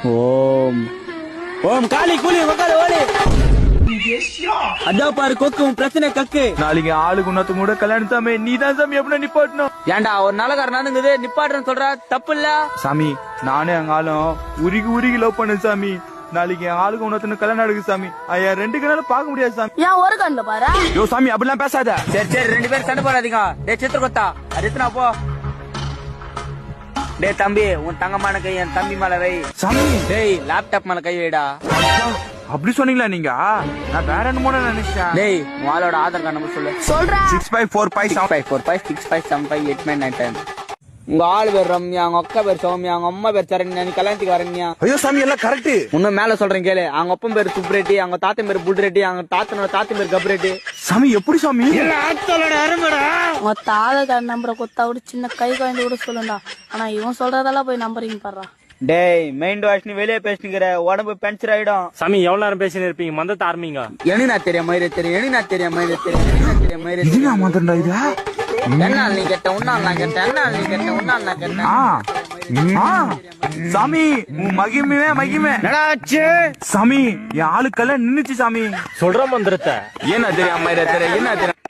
ஓம் ஓம் காளி கூலி உக்கால ஓடி அதோ பாரு கொக்கு உன் பிரச்சனை கக்கு. நாளைக்கு ஆளுக்கு உன்னத்து கூட கல்யாணம் சாமி நீ தான் சாமி எப்படி நிப்பாட்டணும். ஏன்டா ஒரு நல்லகாரனானுங்குது நிப்பாட்டுறேன்னு சொல்ற தப்பு இல்ல சாமி. நானே எங்க ஆளும் உருகி உருகி லவ் பண்ண சாமி. நாளைக்கு என் ஆளுக்கு உன்னத்து கல்யாணம் நடக்குது சாமி. ஐயா 2 கண்ணால பாக்க முடியாது சாமி. ஏன் ஒரு கண்ணுல பாரு. யோ சாமி அப்படிலாம் பேசாத. சரி சரி 2 பேரும் சண்டை போடாதீங்க. டே சித்திர கொத்தா அது எத்தனா போ. டே தம்பி உன் தங்கமான கை என் தம்பி மேல வை. சாமி டேய் லேப்டாப் மேல கை வைடா. அப்படி சொன்னீங்களா நீங்க? நான் வேற என்னமோ நினைச்சேன். டேய் உங்களோட ஆதார் கார்டு நம்பர் சொல்லு. சொல்றேன் 6545756899. உங்க ஆளு பேர் ரம்யா, உங்க அக்கா பேர் சௌமியா, உங்க அம்மா பேர் சரண்யா, நீ கல்யாணத்துக்கு வரீங்க. ஐயோ சாமி எல்லாம் கரெக்ட். இன்னும் மேல சொல்றேன் கேளு. அவங்க அப்பன் பேர் சுப்ரெட்டி, அவங்க தாத்தன் பேர் புல்ரெட்டி, அவங்க தாத்தன் பேர் கப்ரெட்டி. சாமி எப்படி சாமி? உங்க தாதா கார்டு நம்பரை கொத்தா கூட சின்ன கை குழந்தை கூட சொல்லுண்டா. ஆனா இவன் சொல்றதெல்லாம் போய் நம்புறீங்க பாரு. டேய் மைண்ட் வாஷ் நீ வெளியே பேசினுக்கிற உடம்பு பென்சர் ஆயிடும். சாமி எவ்வளவு நேரம் பேசினு இருப்பீங்க? மந்தத்தை ஆரம்பிங்க. எனக்கு நான் தெரியும் மயிரை தெரியும், எனக்கு நான் தெரியும் மயிரை தெரியும், எனக்கு நான் தெரியும் மயிரை இது தெரியும். நான் மாத்தண்டா இது. என்ன நீ கேட்ட உன்னால் நான் கேட்டேன், என்ன நீ கேட்ட உன்னால் நான் கேட்டேன். சாமி உன் மகிமே மகிமே. என்னாச்சு சாமி என் ஆளுக்கெல்லாம் நின்னுச்சு சாமி. சொல்ற மந்திரத்தை என்ன தெரியும் என்ன தெரியும்.